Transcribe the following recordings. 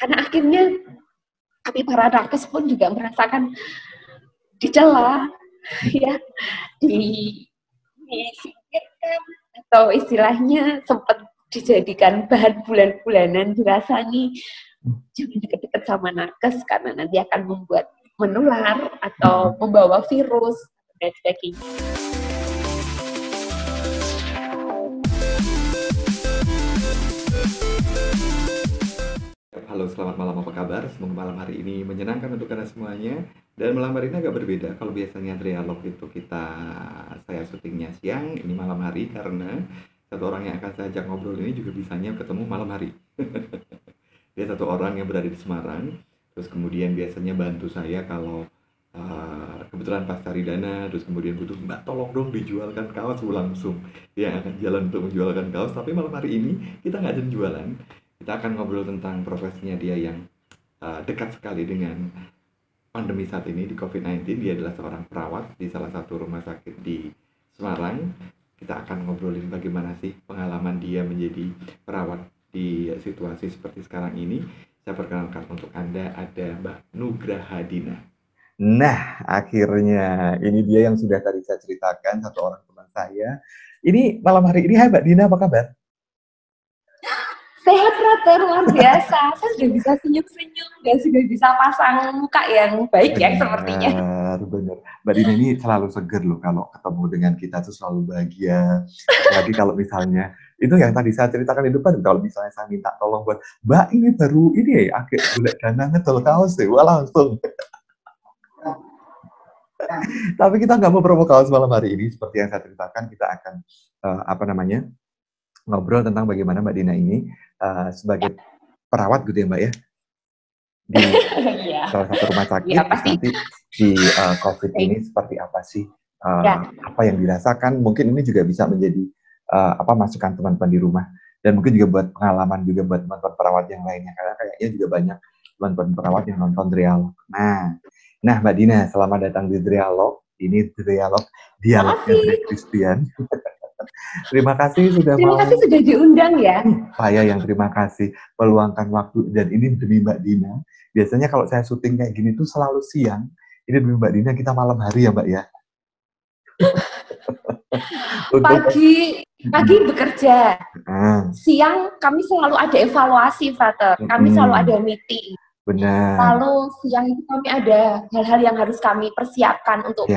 Karena akhirnya kami para nakes pun juga merasakan dicela, ya, disingkirkan, atau istilahnya sempat dijadikan bahan bulan-bulanan, dirasangi jangan deket-deket sama nakes karena nanti akan membuat menular atau membawa virus dan sebagainya. Halo, selamat malam, apa kabar? Semoga malam hari ini menyenangkan untuk Anda semuanya. Dan malam hari ini agak berbeda. Kalau biasanya Trialog itu saya syutingnya siang, ini malam hari karena satu orang yang akan saya ajak ngobrol ini juga bisanya ketemu malam hari. Dia satu orang yang berada di Semarang, terus kemudian biasanya bantu saya kalau kebetulan pas cari dana, terus kemudian butuh, Mbak tolong dong dijualkan kaos, langsung dia akan jalan untuk menjualkan kaos. Tapi malam hari ini kita nggak ada jualan. Kita akan ngobrol tentang profesinya dia yang dekat sekali dengan pandemi saat ini di COVID-19. Dia adalah seorang perawat di salah satu rumah sakit di Semarang. Kita akan ngobrolin bagaimana sih pengalaman dia menjadi perawat di situasi seperti sekarang ini. Saya perkenalkan untuk Anda ada Mbak Nugraha Dina. Nah, akhirnya ini dia yang sudah tadi saya ceritakan, satu orang teman saya. Ini malam hari ini, hai Mbak Dina, apa kabar? Sehat, Frater, luar biasa. Saya sudah bisa senyum-senyum dan sudah bisa pasang muka yang baik ya sepertinya. Benar. Mbak Dina ini selalu seger loh kalau ketemu dengan kita tuh selalu bahagia. Apalagi kalau misalnya, itu yang tadi saya ceritakan di depan, kalau misalnya saya minta tolong buat, Mbak ini baru ini ya, agak golek dana ngedol kaos deh, wah langsung. Tapi kita nggak mau promo kaos malam hari ini, seperti yang saya ceritakan, kita akan ngobrol tentang bagaimana Mbak Dina ini sebagai perawat gitu ya Mbak ya, di salah satu rumah sakit, nanti di COVID ini seperti apa sih, apa yang dirasakan, mungkin ini juga bisa menjadi masukan teman-teman di rumah, dan mungkin juga buat pengalaman juga buat teman-teman perawat yang lainnya, karena kayaknya juga banyak teman-teman perawat yang nonton Trialog. Nah Mbak Dina, selamat datang di Trialog. Ini Trialog, dialognya Dre Christian. Terima kasih sudah diundang ya. Saya yang terima kasih meluangkan waktu, dan ini demi Mbak Dina. Biasanya kalau saya syuting kayak gini tuh selalu siang. Ini demi Mbak Dina, kita malam hari ya Mbak ya. Pagi bekerja. Siang kami selalu ada evaluasi, Frater. Kami selalu ada meeting. Benar. Lalu siang itu kami ada hal-hal yang harus kami persiapkan untuk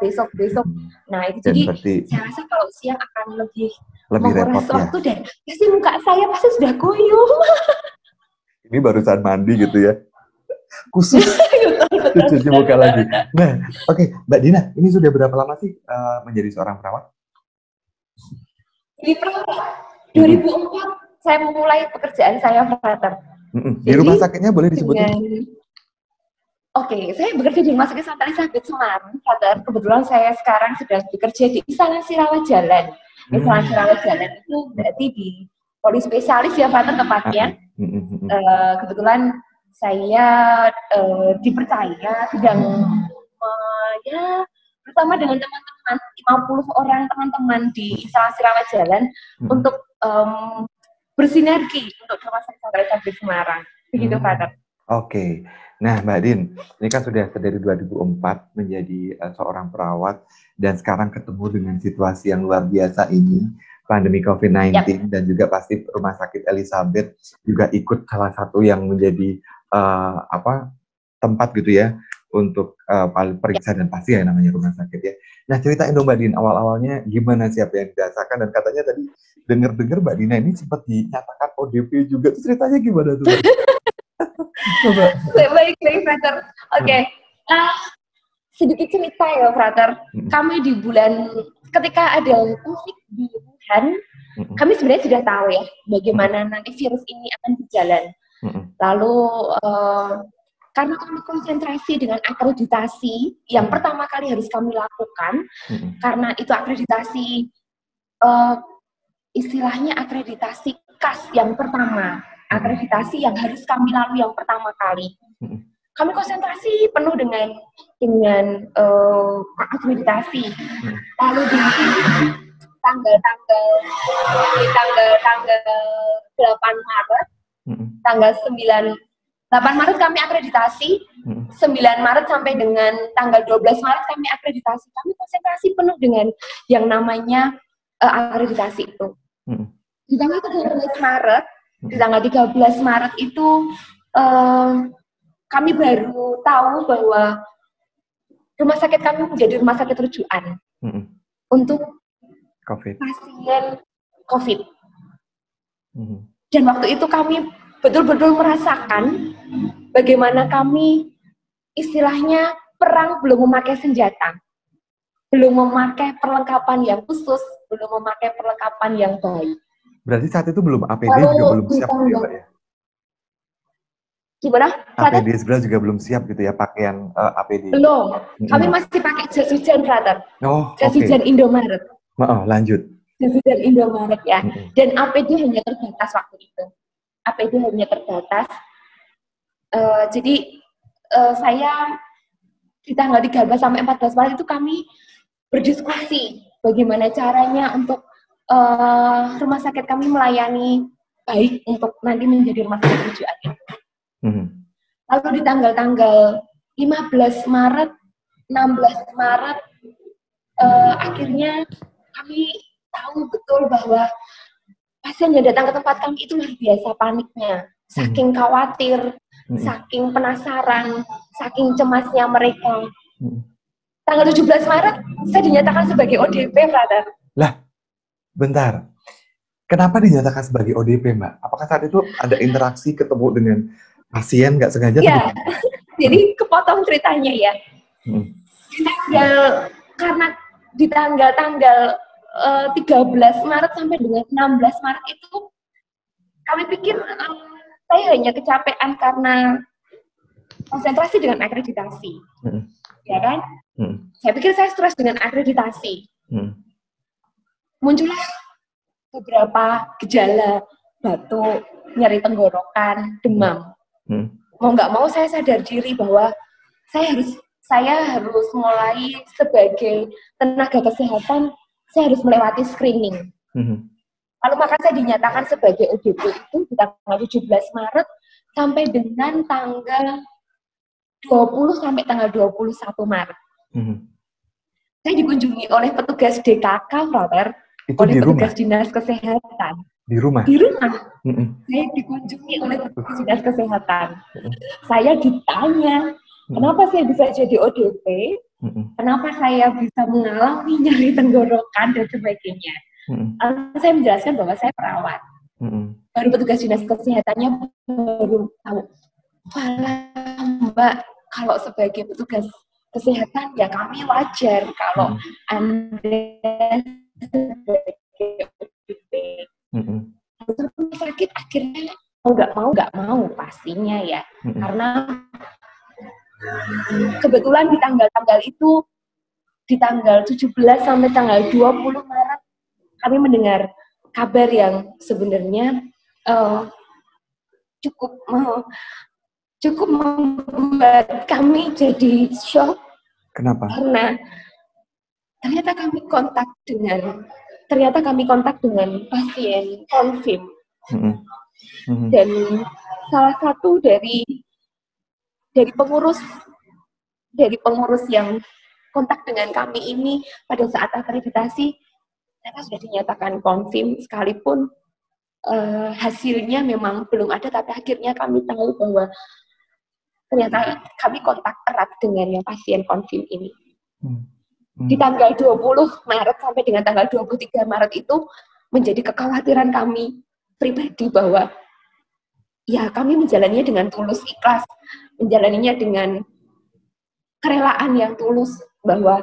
besok. Nah itu jadi saya rasa kalau siang akan lebih menguras waktu dan pasti muka saya pasti sudah kuyung. Ini barusan mandi gitu ya, khusus cuci muka lagi. Nah, oke, Mbak Dina, ini sudah berapa lama sih menjadi seorang perawat? Di perawat 2004 saya memulai pekerjaan saya, Frater. Di rumah sakitnya boleh disebutin? Oke, saya bekerja di Rumah Sakit Santa Elizabeth Semarang. Kebetulan saya sekarang sedang bekerja di instalasi rawat jalan. Instalasi rawat jalan itu berarti di polispesialis ya, Frater, tepatnya. Kebetulan saya dipercaya sedang bersama dengan teman-teman 50 orang teman-teman di instalasi rawat jalan untuk bersinergi untuk Rumah Sakit Santa Elizabeth Semarang. Begitu, Frater. Oke. Nah, Mbak Din, ini kan sudah dari 2004 menjadi seorang perawat, dan sekarang ketemu dengan situasi yang luar biasa ini, pandemi COVID-19, dan juga pasti Rumah Sakit Elizabeth juga ikut salah satu yang menjadi tempat gitu ya untuk periksa, dan pasti ya namanya rumah sakit ya. Nah, ceritain dong Mbak Din, awal-awalnya gimana sih apa yang dirasakan, dan katanya tadi dengar Mbak Dina ini sempat dinyatakan ODP juga, itu ceritanya gimana tuh? Coba. Baik, Frater. Oke. Sedikit cerita ya, Frater. Kami di ketika ada COVID di Wuhan, kami sebenarnya sudah tahu ya bagaimana nanti virus ini akan berjalan. Lalu karena kami konsentrasi dengan akreditasi yang pertama kali harus kami lakukan, karena itu akreditasi istilahnya akreditasi KAS yang pertama. Akreditasi yang harus kami lalui yang pertama kali. Kami konsentrasi penuh dengan akreditasi. Lalu di tanggal 8 Maret, tanggal 9 8 Maret kami akreditasi, 9 Maret sampai dengan tanggal 12 Maret kami akreditasi. Kami konsentrasi penuh dengan yang namanya akreditasi itu. Di tanggal 13 Maret, di tanggal 13 Maret itu kami baru tahu bahwa rumah sakit kami menjadi rumah sakit rujukan untuk pasien COVID. Dan waktu itu kami betul-betul merasakan bagaimana kami istilahnya perang belum memakai senjata, belum memakai perlengkapan yang khusus, belum memakai perlengkapan yang baik. Berarti saat itu belum APD juga belum siap ya, Mbak ya? Gimana? APD sebenarnya juga belum siap gitu ya, pakaian APD? Belum. Kami masih pakai jas hujan, brother. Jas hujan Indomaret. Lanjut. Jas hujan Indomaret ya. Dan APD hanya terbatas waktu itu. APD hanya terbatas. Jadi saya di tanggal 13 sampai 14 Maret itu kami berdiskusi bagaimana caranya untuk rumah sakit kami melayani baik untuk nanti menjadi rumah sakit rujukan. Lalu di tanggal-tanggal 15 Maret, 16 Maret, akhirnya kami tahu betul bahwa pasien yang datang ke tempat kami itu luar biasa paniknya, saking khawatir, saking penasaran, saking cemasnya mereka. Tanggal 17 Maret, saya dinyatakan sebagai ODP, brother. Lah, bentar. Kenapa dinyatakan sebagai ODP, Mbak? Apakah saat itu ada interaksi ketemu dengan pasien nggak sengaja? Ya, jadi kepotong ceritanya ya. Karena di tanggal 13 Maret sampai dengan 16 Maret itu kami pikir saya hanya kecapean karena konsentrasi dengan akreditasi. Ya kan? Saya pikir saya stres dengan akreditasi. Muncullah beberapa gejala batuk, nyeri tenggorokan, demam. Mau nggak mau saya sadar diri bahwa saya harus mulai sebagai tenaga kesehatan, saya harus melewati screening. Lalu maka saya dinyatakan sebagai ODP itu di tanggal 17 Maret sampai dengan tanggal 20 sampai tanggal 21 Maret. Saya dikunjungi oleh petugas DKK, brother, oleh petugas dinas kesehatan. Di rumah? Di rumah. Saya dikunjungi oleh petugas dinas kesehatan. Saya ditanya, kenapa saya bisa jadi ODP? Kenapa saya bisa mengalami nyeri tenggorokan dan sebagainya? Saya menjelaskan bahwa saya perawat. Baru petugas dinas kesehatannya baru tahu, Mbak, kalau sebagai petugas kesehatan ya kami wajar kalau Anda sebagai ODP. Rumah sakit akhirnya nggak mau pastinya ya, karena kebetulan di tanggal-tanggal itu, di tanggal 17 sampai tanggal 20 Maret, kami mendengar kabar yang sebenarnya cukup membuat kami jadi shock. Kenapa? Karena ternyata kami kontak dengan pasien konfirm. Dan salah satu dari pengurus yang kontak dengan kami ini pada saat akreditasi, mereka sudah dinyatakan konfirm, sekalipun hasilnya memang belum ada, tapi akhirnya kami tahu bahwa ternyata kami kontak erat dengan yang pasien konfirm ini. Di tanggal 20 Maret sampai dengan tanggal 23 Maret itu menjadi kekhawatiran kami pribadi bahwa ya kami menjalaninya dengan tulus ikhlas, menjalaninya dengan kerelaan yang tulus, bahwa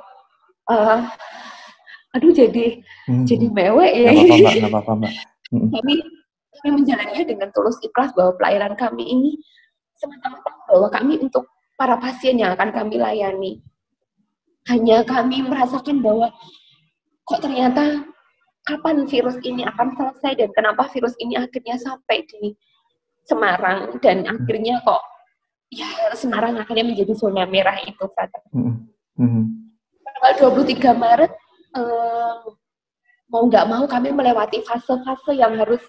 jadi mewek ya. Nggak apa-apa, Mbak. Kami menjalaninya dengan tulus ikhlas bahwa pelayanan kami ini semata-mata bahwa kami untuk para pasien yang akan kami layani. Hanya kami merasakan bahwa kok ternyata kapan virus ini akan selesai dan kenapa virus ini akhirnya sampai di Semarang dan akhirnya kok ya Semarang akhirnya menjadi zona merah itu, Frater. Tanggal 23 Maret mau nggak mau kami melewati fase-fase yang harus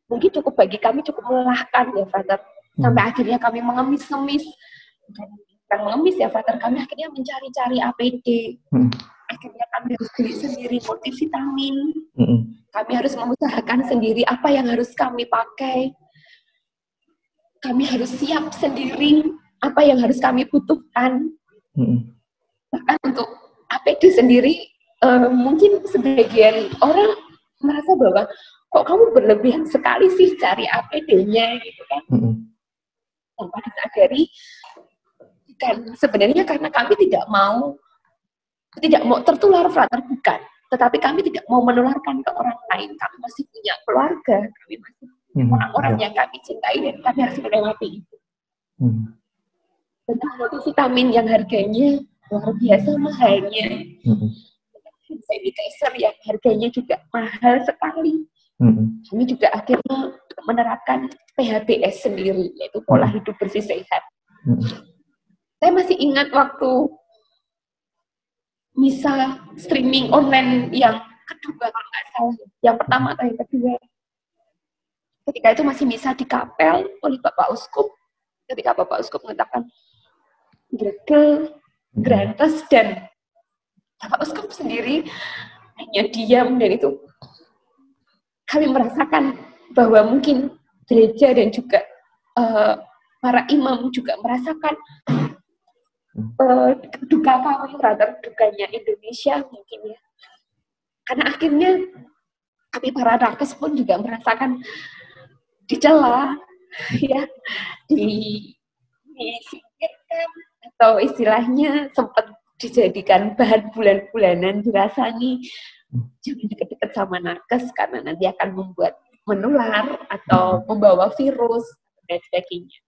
mungkin bagi kami cukup melelahkan ya, Frater. Sampai akhirnya kami mengemis-ngemis, bukan mengemis ya, Frater, kami akhirnya mencari-cari APD. Akhirnya kami harus beli sendiri multivitamin. Kami harus mengusahakan sendiri apa yang harus kami pakai. Kami harus siap sendiri apa yang harus kami butuhkan. Bahkan untuk APD sendiri, mungkin sebagian orang merasa bahwa kok kamu berlebihan sekali sih cari APD-nya gitu kan. Tanpa disadari, kan sebenarnya karena kami tidak mau tertular, Frater, bukan. Tetapi kami tidak mau menularkan ke orang lain. Kami masih punya keluarga, kami masih punya orang-orang yang kami cintai, dan kami harus melewati itu. Tentang multivitamin yang harganya luar biasa mahalnya. Sanitizer yang harganya juga mahal sekali. Kami juga akhirnya menerapkan PHBS sendiri, yaitu pola hidup bersih sehat. Saya masih ingat waktu misa streaming online yang kedua, kalau nggak salah, yang pertama atau yang kedua. Ketika itu masih misa di kapel oleh Bapak Uskup. Ketika Bapak Uskup mengatakan Gregel, Grantes, dan Bapak Uskup sendiri hanya diam, dan itu kami merasakan bahwa mungkin gereja dan juga para imam juga merasakan duka kami terhadap dukanya Indonesia mungkin ya. Karena akhirnya kami para nakes pun juga merasakan dicela, ya, disingkirkan, atau istilahnya sempat dijadikan bahan bulan-bulanan, dirasani jangan deket-deket sama nakes karena nanti akan membuat menular atau membawa virus dan sebagainya.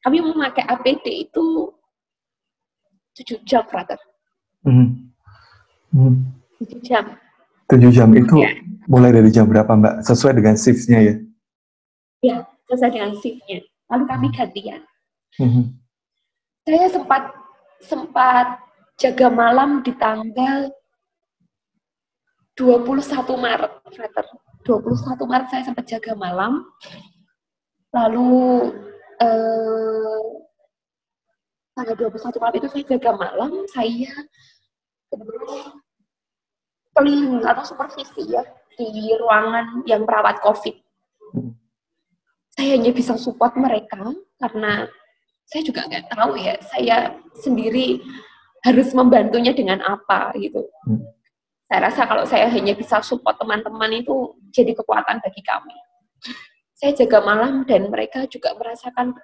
Kami memakai APD itu 7 jam, Frater. 7 jam. 7 jam itu ya. Mulai dari jam berapa, Mbak? Sesuai dengan shift-nya ya? Ya, sesuai dengan shift-nya. Lalu kami gantian. Saya sempat jaga malam di tanggal 21 Maret, Frater. 21 Maret saya sempat jaga malam. Lalu tanggal 21 Maret itu saya jaga malam, saya keliling atau supervisi ya di ruangan yang perawat COVID. Saya hanya bisa support mereka karena saya juga nggak tahu ya, saya sendiri harus membantunya dengan apa gitu. Saya rasa kalau saya hanya bisa support teman-teman itu jadi kekuatan bagi kami. Saya jaga malam dan mereka juga merasakan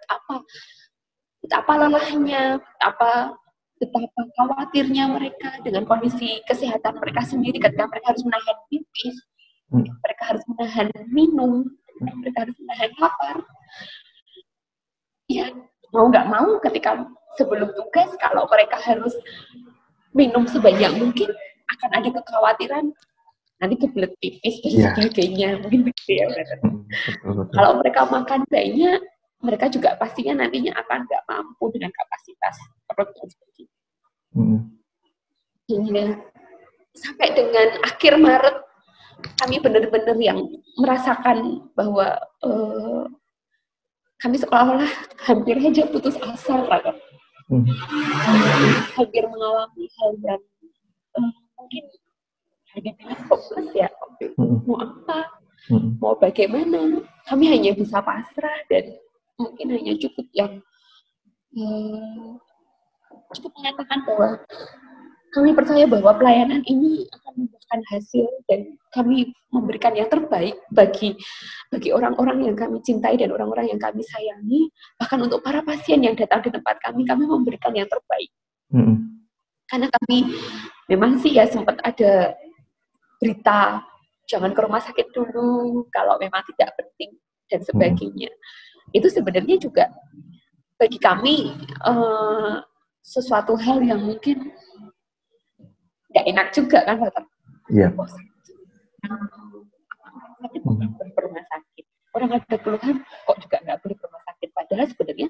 betapa lelahnya, betapa khawatirnya mereka dengan kondisi kesehatan mereka sendiri ketika mereka harus menahan pipis, mereka harus menahan minum, mereka harus menahan lapar. Ya, mau nggak mau ketika sebelum tugas, kalau mereka harus minum sebanyak mungkin, akan ada kekhawatiran nanti kebelet pipis dan sebagainya, mungkin begitu ya. Kalau mereka makan banyak, mereka juga pastinya nantinya akan nggak mampu dengan kapasitas perut dan sebagainya. Sampai dengan akhir Maret, kami benar-benar yang merasakan bahwa kami seolah-olah hampir saja putus asa, hampir mengalami hal yang mungkin dibilang hopeless ya, mau apa, mau bagaimana, kami hanya bisa pasrah dan mungkin hanya cukup mengatakan bahwa kami percaya bahwa pelayanan ini akan membuahkan hasil dan kami memberikan yang terbaik bagi orang-orang yang kami cintai dan orang-orang yang kami sayangi. Bahkan untuk para pasien yang datang di tempat kami memberikan yang terbaik. Karena kami memang sih ya sempat ada berita jangan ke rumah sakit dulu kalau memang tidak penting dan sebagainya. Itu sebenarnya juga bagi kami sesuatu hal yang mungkin nggak enak juga kan, Pak? Iya. Orang ke rumah sakit, orang ada keluhan kok juga nggak boleh ke rumah sakit. Padahal sebenarnya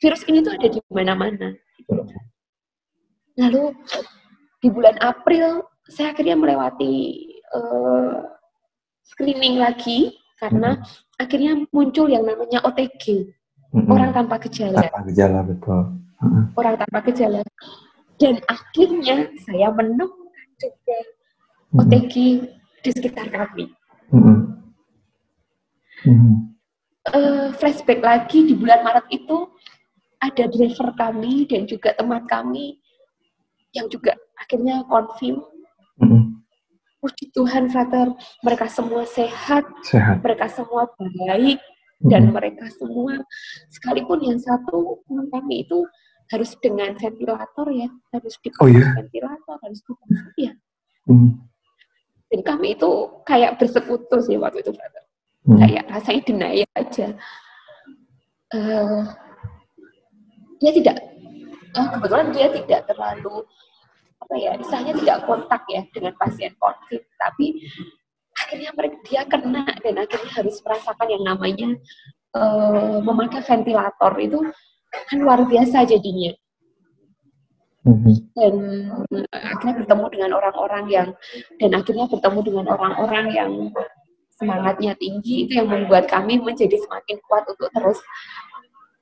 virus ini tuh ada di mana-mana. Lalu di bulan April saya akhirnya melewati screening lagi karena akhirnya muncul yang namanya OTG. orang tanpa gejala. Tanpa gejala, betul. Orang tanpa gejala. Dan akhirnya saya menemukan juga OTG di sekitar kami. Flashback lagi di bulan Maret itu ada driver kami dan juga teman kami yang juga akhirnya confirm. Puji Tuhan, Frater, mereka semua sehat. Mereka semua baik, dan mereka semua, sekalipun yang satu teman kami itu harus dengan ventilator ya, harus dipasang ventilator, harus dipasang ya. Dan kami itu kayak bersekutu sih waktu itu, Frater. Kayak rasanya denial aja. Dia tidak, kebetulan dia tidak terlalu istilahnya tidak kontak ya dengan pasien COVID, tapi akhirnya dia kena dan akhirnya harus merasakan yang namanya memakai ventilator itu kan luar biasa jadinya. Dan akhirnya bertemu dengan orang-orang yang semangatnya tinggi, itu yang membuat kami menjadi semakin kuat untuk terus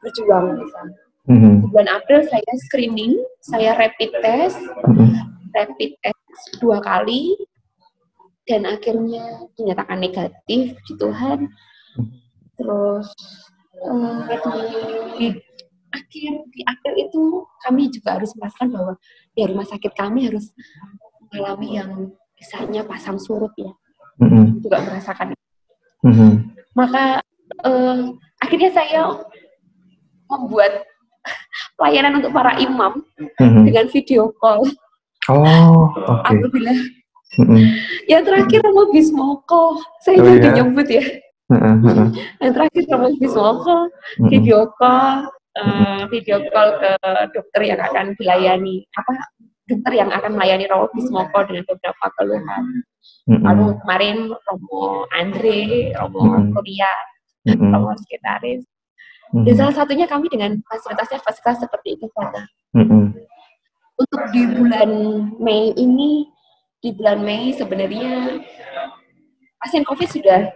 berjuang misalnya. Di bulan April saya screening, saya rapid test 2 kali, dan akhirnya dinyatakan negatif, puji Tuhan. Terus di akhir itu kami juga harus merasakan bahwa ya rumah sakit kami harus mengalami yang misalnya pasang surut ya, juga merasakan. Maka akhirnya saya membuat pelayanan untuk para imam dengan video call. Alhamdulillah. Yang terakhir Romo Bismoko, saya udah nyebut ya. Yang terakhir Romo Bismoko, video call ke dokter yang akan melayani Romo Bismoko dengan beberapa keluhan. Lalu kemarin Romo Andre, Romo Korea, Romo Sekretaris. Dan salah satunya kami dengan fasilitasnya fasilitas seperti itu, Pak. Untuk di bulan Mei sebenarnya pasien COVID sudah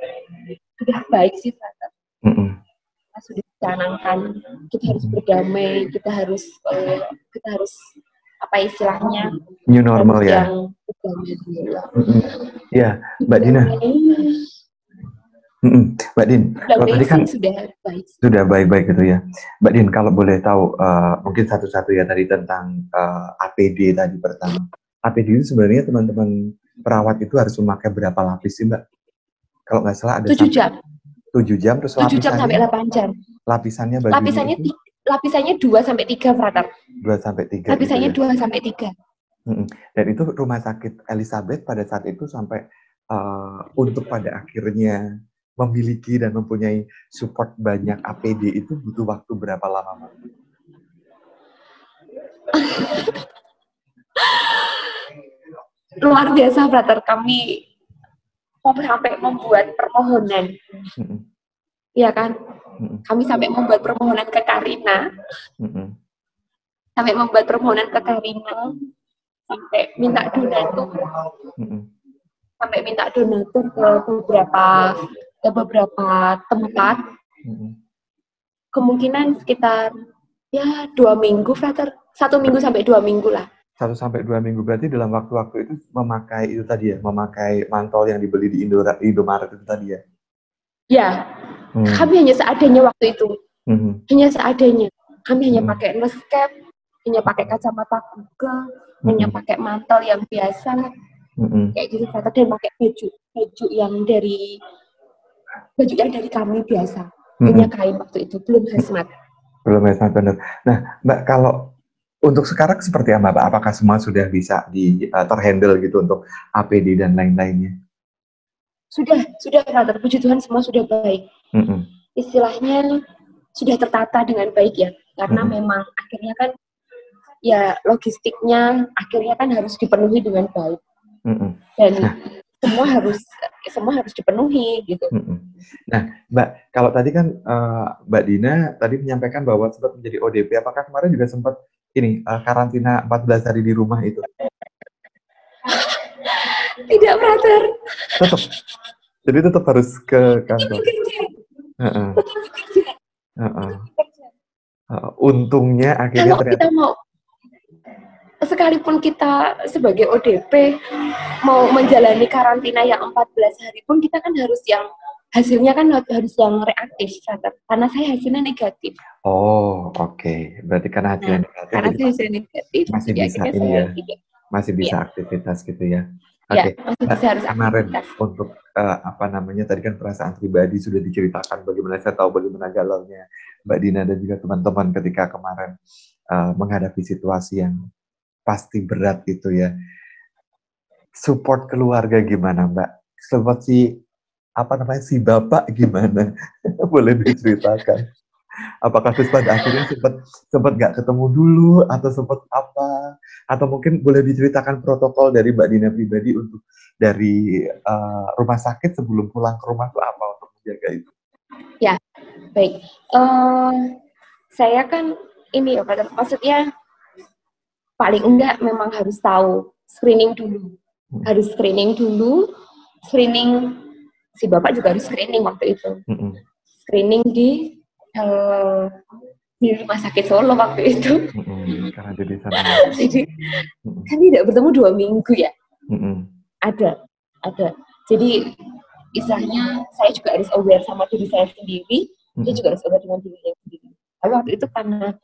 baik sih, Pak. Sudah dicanangkan, kita harus berdamai, kita harus apa istilahnya, new normal ya. Ya, Mbak Dina. Mbak Din, kalau tadi kan sudah baik-baik gitu ya. Mbak Din, kalau boleh tahu mungkin satu-satu ya tadi tentang APD tadi pertama. APD itu sebenarnya teman-teman perawat itu harus memakai berapa lapis sih, Mbak? Kalau nggak salah ada 7 jam. 7 jam terus 7 jam sampai 8 jam. Lapisannya lapisannya 2 sampai 3, Frater. 2 sampai 3. Lapisannya gitu ya? 2 sampai 3. Dan itu rumah sakit Elizabeth pada saat itu sampai untuk pada akhirnya memiliki dan mempunyai support banyak APD itu butuh waktu berapa lama, Mbak? Luar biasa, Frater. Kami sampai membuat permohonan. Iya kan? Kami sampai membuat permohonan ke Karina. Sampai minta donatur. Sampai minta donatur ke beberapa tempat. Kemungkinan sekitar 2 minggu, Frater. 1 minggu sampai 2 minggu lah. 1 sampai 2 minggu, berarti dalam waktu-waktu itu memakai itu tadi ya, memakai mantol yang dibeli di Indomaret itu tadi ya? Ya, kami hanya seadanya waktu itu. Hanya seadanya. Kami hanya pakai nose cap, hanya pakai kacamata Google, hanya pakai mantel yang biasa, kayak gitu, dan pakai baju yang dari kami biasa. Hanya kain waktu itu, belum hazmat. Belum hazmat, benar. Nah, Mbak, kalau untuk sekarang seperti apa, Mbak? Apakah semua sudah bisa terhandle gitu untuk APD dan lain-lainnya? Sudah, Frater. Puji Tuhan semua sudah baik. Istilahnya sudah tertata dengan baik ya, karena memang akhirnya kan ya logistiknya akhirnya kan harus dipenuhi dengan baik. Dan semua harus dipenuhi gitu. Nah, Mbak, kalau tadi kan Mbak Dina tadi menyampaikan bahwa sempat menjadi ODP, apakah kemarin juga sempat karantina 14 hari di rumah itu? Tidak, Frater. Tetap. Jadi tetap harus ke kantor. Tetap bekerja. Untungnya akhirnya Kalau kita mau, sekalipun kita sebagai ODP mau menjalani karantina yang 14 hari pun kita kan harus yang hasilnya kan harus yang reaktif, karena saya hasilnya negatif. Oh, oke. Berarti karena hasilnya negatif, Karena jadi saya hasilnya negatif, masih jadi bisa akhirnya ini saya ya, tidak. masih bisa Ya, aktivitas gitu ya. ya Oke, masih Mbak, bisa harus kemarin aktivitas. untuk apa namanya tadi kan perasaan pribadi sudah diceritakan bagaimana saya tahu bagaimana galaunya Mbak Dina dan juga teman-teman ketika kemarin menghadapi situasi yang pasti berat gitu ya. Support keluarga gimana Mbak? Support si bapak gimana? Boleh diceritakan? Apakah terus pada akhirnya sempat nggak ketemu dulu atau sempat apa? Atau mungkin boleh diceritakan protokol dari Mbak Dina pribadi untuk dari rumah sakit sebelum pulang ke rumah itu apa untuk menjaga itu? Ya, baik. Saya kan ini ya, maksudnya paling enggak memang harus tahu screening dulu. Harus screening dulu. Screening si bapak juga harus screening waktu itu. Screening di rumah sakit Solo waktu itu. Karena di sana. Jadi kan tidak bertemu 2 minggu ya. Ada. Jadi istilahnya saya juga harus aware sama diri saya sendiri, dia juga harus aware dengan diri saya sendiri. Tapi waktu itu karena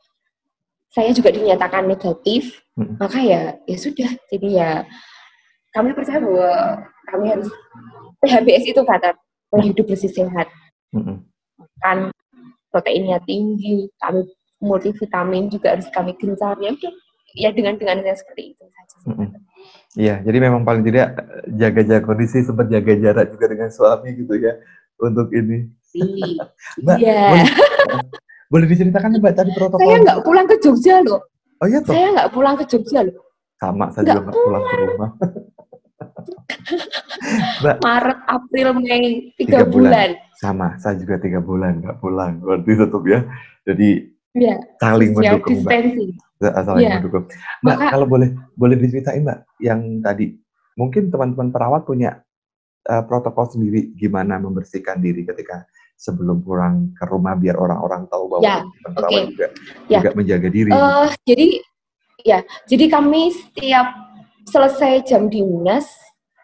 saya juga dinyatakan negatif, maka ya sudah. Jadi ya kami percaya bahwa kami harus PHBS itu kata pola hidup bersih sehat. Kan proteinnya tinggi, kami multivitamin juga harus kami gencar ya dengan seperti itu saja. Iya, jadi memang paling tidak jaga kondisi, sempat jaga jarak juga dengan suami gitu ya untuk ini. Mbak, boleh diceritakan Mbak tadi protokol? Saya nggak pulang ke Jogja loh. Oh iya toh? Saya nggak pulang ke Jogja loh. Sama, saya juga nggak pulang ke rumah. Mbak, Maret, April, Mei, 3 bulan. Sama, saya juga 3 bulan nggak pulang. Berarti tetap ya. Jadi ya, saling mendukung Mbak. Saling mendukung. Mbak, kalau boleh diceritain Mbak, yang tadi mungkin teman-teman perawat punya protokol sendiri gimana membersihkan diri ketika sebelum pulang ke rumah biar orang-orang tahu bahwa perawat juga menjaga diri. Jadi kami setiap selesai jam dinas,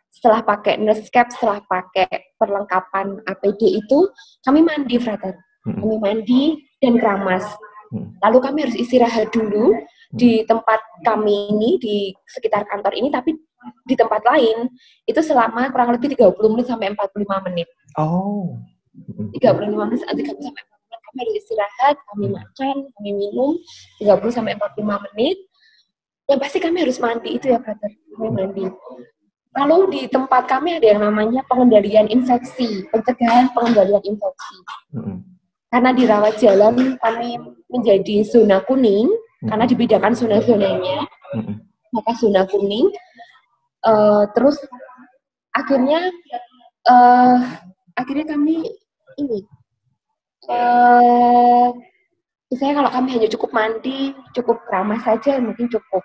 setelah pakai nurse cap, setelah pakai perlengkapan APD itu, kami mandi, Frater. Kami mandi dan keramas. Lalu kami harus istirahat dulu di tempat kami ini, di sekitar kantor ini, tapi di tempat lain itu selama kurang lebih 30 menit sampai 45 menit. 35 menit sampai 40 menit kami harus istirahat, kami makan, kami minum 30 sampai 45 menit. Yang pasti kami harus mandi itu ya, Frater. Kami mandi. Lalu di tempat kami ada yang namanya pengendalian infeksi, pencegahan pengendalian infeksi. Karena di rawat jalan kami menjadi zona kuning, karena dibedakan zona-zonanya, maka zona kuning. Terus akhirnya kami ini, misalnya kalau kami hanya cukup mandi, cukup keramas saja mungkin cukup.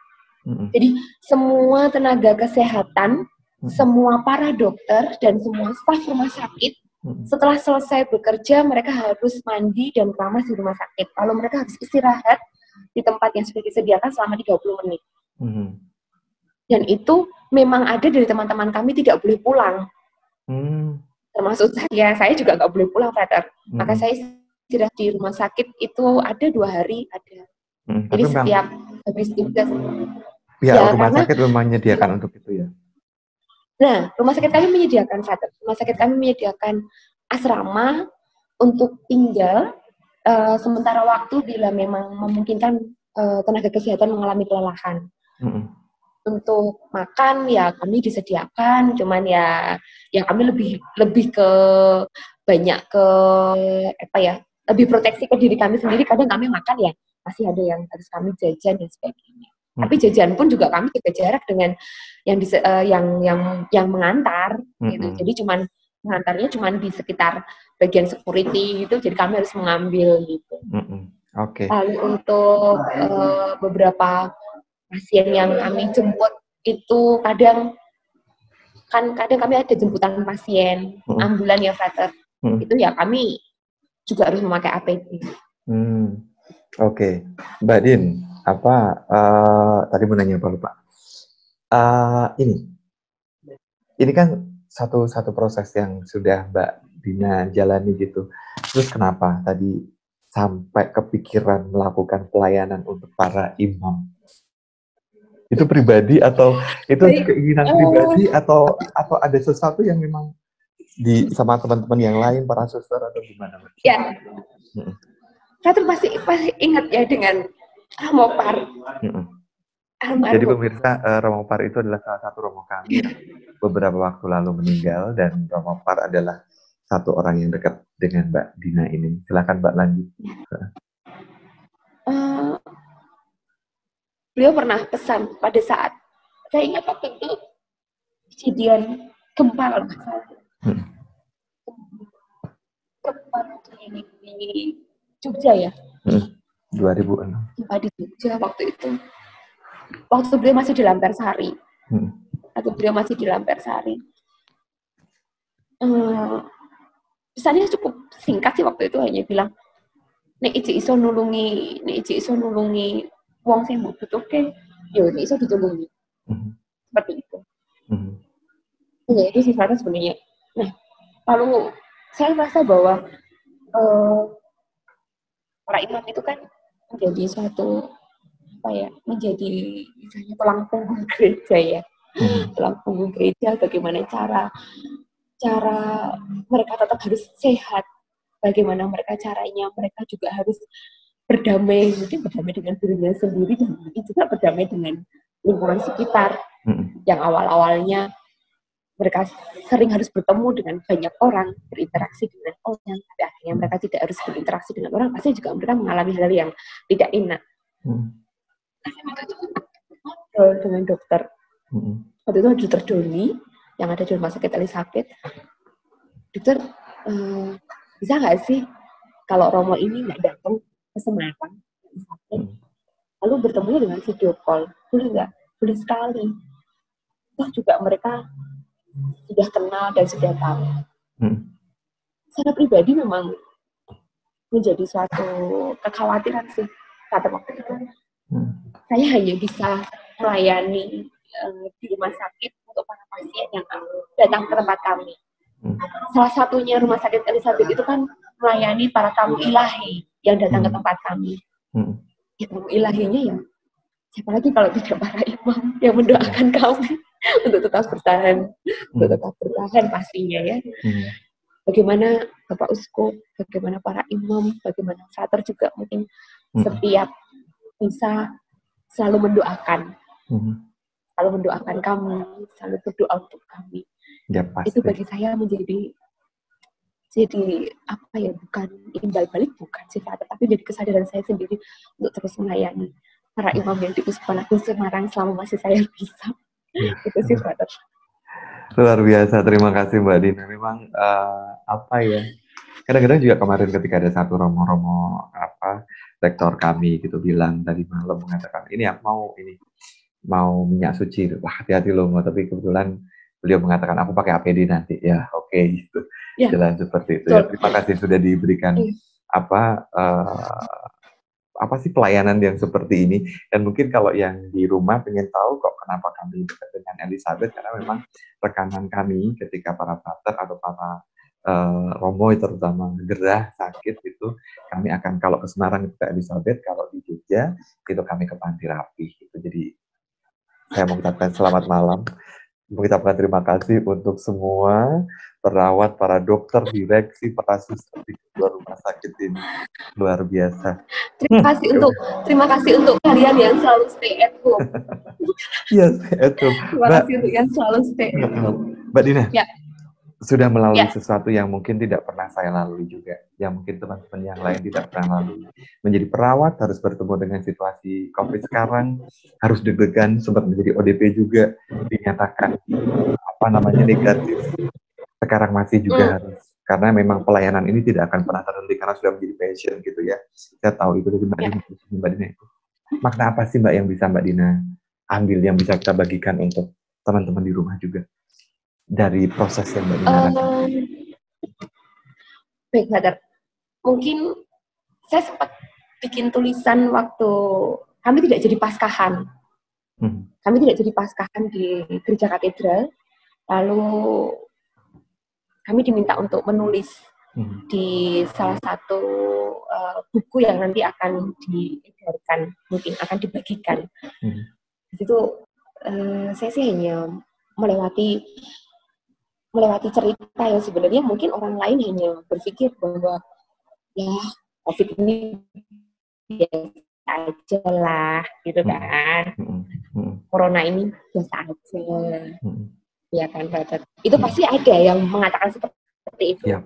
Jadi semua tenaga kesehatan, semua para dokter dan semua staf rumah sakit setelah selesai bekerja mereka harus mandi dan keramas di rumah sakit. Lalu mereka harus istirahat di tempat yang sudah disediakan selama 30 menit. Dan itu memang ada dari teman-teman kami tidak boleh pulang. Termasuk saya juga nggak boleh pulang, Frater. Maka saya istirahat di rumah sakit itu ada 2 hari ada. Jadi setiap habis tugas. Rumah sakit memang menyediakan untuk itu ya. Nah, rumah sakit kami menyediakan, Frater. Rumah sakit kami menyediakan asrama untuk tinggal sementara waktu bila memang memungkinkan tenaga kesehatan mengalami kelelahan. Untuk makan ya kami disediakan, cuman ya kami lebih ke banyak ke lebih proteksi ke diri kami sendiri. Kadang kami makan ya masih ada yang harus kami jajan dan sebagainya. Tapi jajan pun juga kami jaga jarak dengan yang mengantar gitu. Jadi mengantarnya cuman di sekitar bagian security gitu. Jadi kami harus mengambil gitu. Lalu untuk beberapa pasien yang kami jemput itu kadang kami ada jemputan pasien ambulan ya, Frater. Itu ya kami juga harus memakai APD. Oke, Mbak Din, tadi mau nanya apa lupa? Ini kan satu proses yang sudah Mbak Dina jalani gitu. Terus kenapa tadi sampai kepikiran melakukan pelayanan untuk para imam? Itu pribadi atau itu Baik, keinginan pribadi atau ada sesuatu yang memang sama teman-teman yang lain, para suster atau gimana, Mbak? ya, Fatur pasti ingat ya dengan Romopar Jadi almarhum. pemirsa, Romo Par itu adalah salah satu Romo kami yang beberapa waktu lalu meninggal, dan Romo Par adalah satu orang yang dekat dengan Mbak Dina ini. Silakan Mbak lanjut. Uh, Beliau pernah pesan pada saat saya ingat waktu itu kejadian gempa kalau nggak salah. Gempa di Jogja ya. 2006. Gempa di Jogja waktu itu. Waktu beliau masih di Lampersari. Atau beliau masih di Lampersari. Pesannya cukup singkat sih waktu itu, hanya bilang nek iji iso nulungi wong sing butuhke, yo nek iso ditulungi. Seperti itu. Ya itu sifatnya sebenarnya. Nah, lalu saya merasa bahwa para imam itu kan menjadi suatu menjadi misalnya tulang punggung gereja ya. Tulang punggung gereja, bagaimana cara mereka tetap harus sehat, bagaimana caranya mereka juga harus berdamai, mungkin berdamai dengan dirinya sendiri dan mungkin juga berdamai dengan lingkungan sekitar. Yang awal-awalnya mereka sering harus bertemu dengan banyak orang, berinteraksi dengan orang, tapi akhirnya mereka tidak harus berinteraksi dengan orang, pasti juga mereka mengalami hal yang tidak enak. Tapi waktu itu ngobrol dengan dokter. Waktu itu dokter Doni yang ada di rumah sakit Elizabeth. Dokter, bisa nggak sih kalau Romo ini nggak datang ke Semarang, lalu bertemu dengan video call, boleh nggak? Boleh sekali. Toh juga mereka sudah kenal dan sudah tahu. Secara pribadi memang menjadi suatu kekhawatiran sih pada waktu itu. Saya hanya bisa melayani di rumah sakit untuk para pasien yang datang ke tempat kami. Salah satunya rumah sakit Elizabeth itu kan melayani para tamu ilahi yang datang ke tempat kami. Ya, tamu ilahinya ya, siapa lagi kalau tidak para imam yang mendoakan kami untuk tetap bertahan pastinya ya. Bagaimana Bapak Uskup, bagaimana para imam, bagaimana frater juga mungkin setiap bisa selalu mendoakan, kami, selalu berdoa untuk kami. Ya, itu bagi saya menjadi bukan imbal balik, bukan sifat, tapi jadi kesadaran saya sendiri untuk terus melayani para imam yang di Uskupan Agung Semarang selama masih saya bisa. Itu sifat. Luar biasa, terima kasih Mbak Dina. Memang kadang-kadang juga kemarin ketika ada satu romo rektor kami gitu bilang tadi malam, mengatakan ini aku mau minyak suci, wah hati-hati loh, tapi kebetulan beliau mengatakan aku pakai APD nanti, ya oke, gitu. Ya. Jalan seperti itu. Ya, terima kasih sudah diberikan pelayanan yang seperti ini. Dan mungkin kalau yang di rumah pengen tahu kok kenapa kami dekat dengan Elizabeth, karena memang rekanan kami ketika para frater atau para romo terutama gerah sakit itu, kami akan kalau ke Semarang itu ke Elizabeth, kalau di Jogja itu kami ke Panti Rapih gitu. Jadi saya mengucapkan selamat malam, mengucapkan terima kasih untuk semua perawat, para dokter, direksi, para suster di kedua rumah sakit ini. Luar biasa. Terima kasih untuk kalian yang selalu stay at home. Yes, itu. Terima kasih untuk yang selalu stay at home. Mbak Dina, sudah melalui Ya. sesuatu yang mungkin tidak pernah saya lalui juga, yang mungkin teman-teman yang lain tidak pernah lalui. Menjadi perawat, harus bertemu dengan situasi COVID sekarang, harus deg-degan, sempat menjadi ODP juga, dinyatakan negatif. Sekarang masih juga harus, karena memang pelayanan ini tidak akan pernah terhenti karena sudah menjadi passion gitu ya. Saya tahu itu dari Mbak Dina itu. Makna apa sih Mbak yang bisa Mbak Dina ambil, yang bisa kita bagikan untuk teman-teman di rumah juga dari proses yang Mbak Dina lakukan? Baik, Brother. Mungkin saya sempat bikin tulisan waktu kami tidak jadi paskahan. Kami tidak jadi paskahan di gereja katedral. Lalu kami diminta untuk menulis di salah satu buku yang nanti akan diedarkan, mungkin akan dibagikan. Di situ saya sih hanya melewati cerita yang sebenarnya mungkin orang lain hanya berpikir bahwa ya COVID ini biasa aja lah, gitu kan. Corona ini biasa aja, ya kan, Brother. Itu pasti ada yang mengatakan seperti itu. Ya,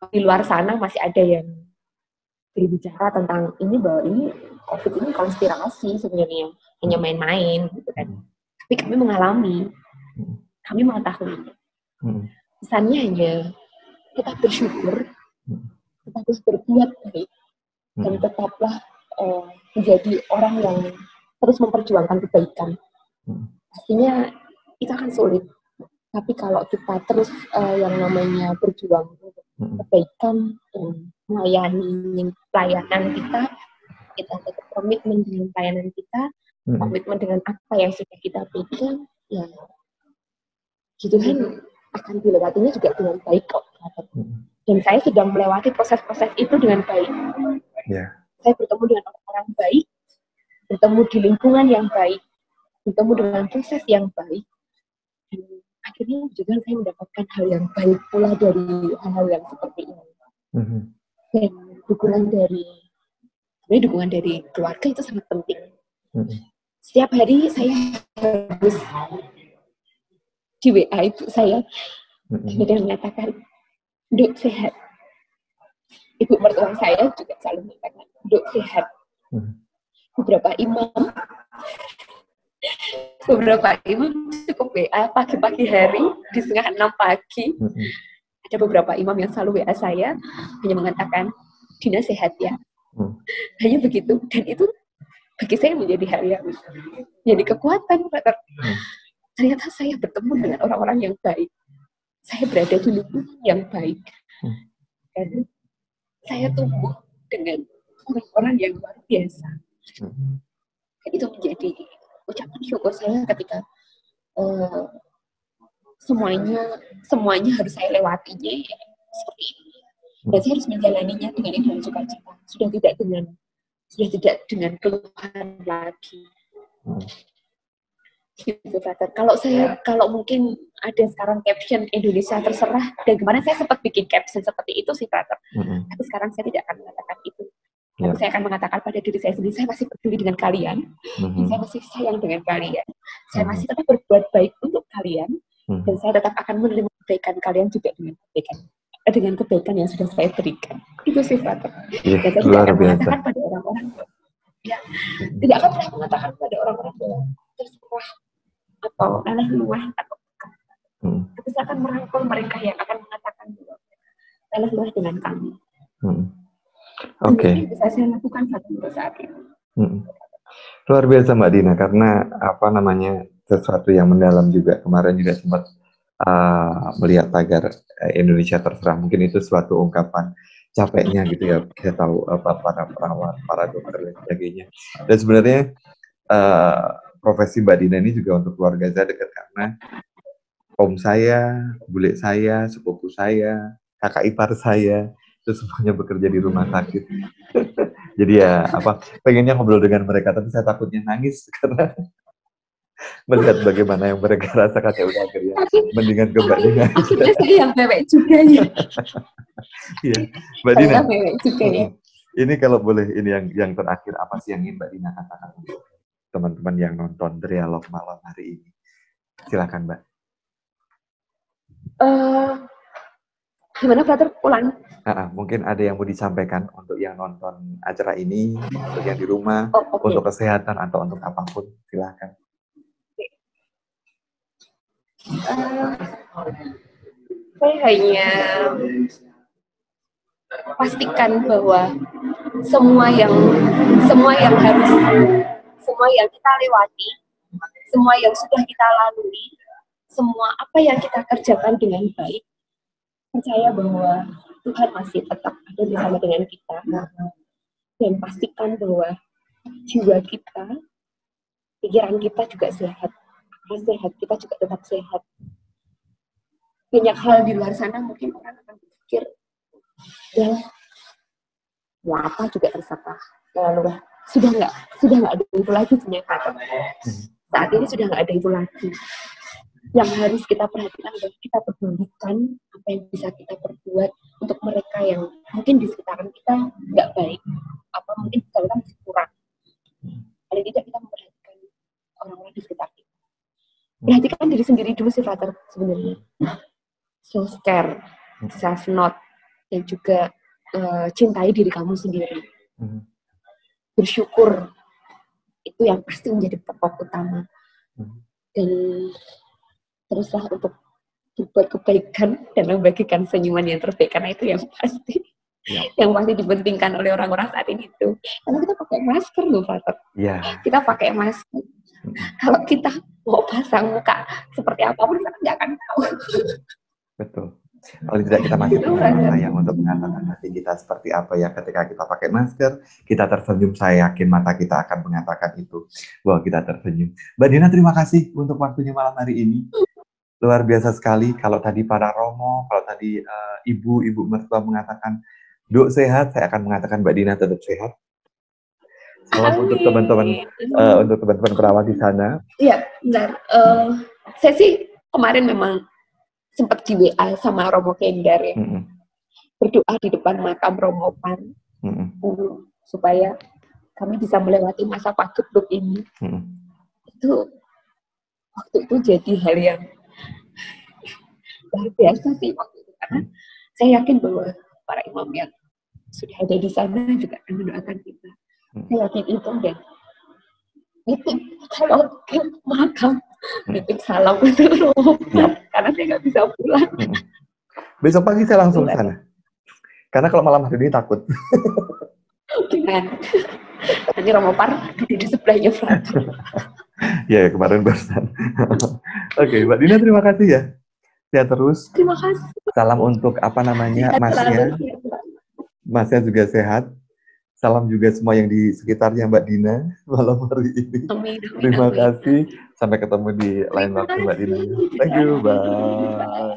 di luar sana masih ada yang berbicara tentang ini, bahwa ini COVID ini konspirasi sebenarnya, hanya main-main, gitu kan. Tapi kami mengalami, kami mengetahui. Pesannya hanya tetap bersyukur, tetaplah berbuat baik, dan tetaplah menjadi orang yang terus memperjuangkan kebaikan. Pastinya itu akan sulit, tapi kalau kita terus yang namanya berjuang untuk kebaikan dan melayani pelayanan kita tetap komitmen dengan pelayanan kita, komitmen dengan apa yang sudah kita pegang, ya Tuhan akan dilewatinya juga dengan baik kok. Dan saya sedang melewati proses-proses itu dengan baik. Saya bertemu dengan orang-orang baik, bertemu di lingkungan yang baik, bertemu dengan proses yang baik, dan akhirnya juga saya mendapatkan hal yang baik pula dari hal-hal yang seperti ini. Dan dukungan dari keluarga itu sangat penting. Setiap hari saya harus di WA ibu saya, kemudian mengatakan, "Duk, sehat." Ibu mertua saya juga selalu mengatakan, "Duk, sehat." Beberapa imam cukup WA pagi-pagi hari di 5:30 pagi. Ada beberapa imam yang selalu WA saya hanya mengatakan, "Dina sehat ya." Hanya begitu, dan itu bagi saya menjadi hal yang jadi kekuatan. Ternyata saya bertemu dengan orang-orang yang baik, saya berada di lingkungan yang baik, dan saya tumbuh dengan orang-orang yang luar biasa. Dan itu menjadi ucapan syukur saya ketika semuanya harus saya lewatinya seperti ini, dan saya harus menjalaninya dengan sukacita, sudah tidak dengan keluhan lagi. Gitu, Brother. Kalau mungkin ada sekarang caption Indonesia terserah, dan kemarin saya sempat bikin caption seperti itu sih, Brother. Tapi sekarang saya tidak akan mengatakan itu. Tapi saya akan mengatakan pada diri saya sendiri, saya masih peduli dengan kalian, saya masih sayang dengan kalian, saya masih tetap berbuat baik untuk kalian, dan saya tetap akan menerima kebaikan kalian juga dengan kebaikan yang sudah saya berikan. Itu sih, Brother. Dan saya tidak akan mengatakan pada orang-orang, tidak akan pernah mengatakan pada orang-orang bahwa terserah atau lelah luah atau tapi saya akan merangkul mereka yang akan mengatakan bahwa lelah luah dengan kami. Ini bisa saya lakukan saat ini. Luar biasa Mbak Dina, karena sesuatu yang mendalam juga. Kemarin juga sempat melihat tagar Indonesia terserah. Mungkin itu suatu ungkapan capeknya gitu ya. Kita tahu para perawat, para dokter dan sebagainya. Dan sebenarnya profesi Mbak Dina ini juga untuk keluarga saya dekat, karena om saya, bule saya, sepupu saya, kakak ipar saya, itu semuanya bekerja di rumah sakit. Jadi ya pengennya ngobrol dengan mereka, tapi saya takutnya nangis karena melihat bagaimana yang mereka rasakan. Ya udah, akhirnya mendingan ke Mbak Dina. Akhirnya saya yang mewek juga ya. Iya, Mbak Dina. Saya mewek juga ya. Ini kalau boleh, ini yang terakhir, apa sih yang ingin Mbak Dina katakan untuk teman-teman yang nonton Dialog malam hari ini? Silakan, Mbak. Gimana, Brother? Ulang. Mungkin ada yang mau disampaikan untuk yang nonton acara ini, untuk yang di rumah, okay. Untuk kesehatan atau untuk apapun, silakan. Saya hanya pastikan bahwa semua yang kita lewati, semua yang sudah kita lalui, semua apa yang kita kerjakan dengan baik, percaya bahwa Tuhan masih tetap ada bersama dengan kita. dan pastikan bahwa jiwa kita, pikiran kita juga sehat. Kalau sehat, kita juga tetap sehat. Banyak hal di luar sana mungkin orang akan berpikir, ya apa juga terserah. Lalu sudah nggak ada itu lagi ternyata. Saat ini sudah nggak ada itu lagi. Yang harus kita perhatikan adalah kita pedulikan apa yang bisa kita perbuat untuk mereka yang mungkin di sekitaran kita nggak baik, apa mungkin kita masih kurang. Paling tidak kita memperhatikan orang-orang di sekitar kita. Perhatikan diri sendiri dulu sih, Frater, sebenarnya. Self-care, self-note, dan juga cintai diri kamu sendiri. Bersyukur, itu yang pasti menjadi pokok utama. Dan teruslah untuk berbuat kebaikan dan membagikan senyuman yang terbaik, karena itu yang pasti yang pasti dipentingkan oleh orang-orang saat ini itu. Karena kita pakai masker loh, Frater. Kita pakai masker. Kalau kita mau pasang muka seperti apapun, kita nggak akan tahu. Betul. Kalau tidak kita masih punya mata yang untuk mengatakan hati kita seperti apa ya. Ketika kita pakai masker, kita tersenyum, saya yakin mata kita akan mengatakan itu. Bahwa kita tersenyum. Mbak Dina, terima kasih untuk waktunya malam hari ini. Luar biasa sekali. Kalau tadi para Romo, kalau tadi ibu mertua mengatakan Duk sehat, saya akan mengatakan Mbak Dina tetap sehat. Untuk teman-teman perawat di sana. Iya, benar. Saya sih kemarin memang sempat di WA sama Romo Kendar ya. Berdoa di depan makam Romo Pan supaya kami bisa melewati masa pagebluk ini. Itu waktu itu jadi hal yang luar biasa sih waktu itu, karena saya yakin bahwa para imam yang sudah ada di sana juga akan mendoakan kita. Saya yakin itu, dan nitip kalau ke makam, nitip salam untuk Romo, karena saya nggak bisa pulang. Besok pagi saya langsung ke sana, karena kalau malam hari ini takut. Dengan nanti Romo Par duduk di sebelahnya Frater. Ya, kemarin barusan. Oke, Mbak Dina, terima kasih ya. Sehat terus. Terima kasih. Salam untuk Masnya. Masnya juga sehat. Salam juga semua yang di sekitarnya Mbak Dina malam hari ini. Amin. Terima kasih. Sampai ketemu di lain waktu, Mbak Dina. Thank you. Bye.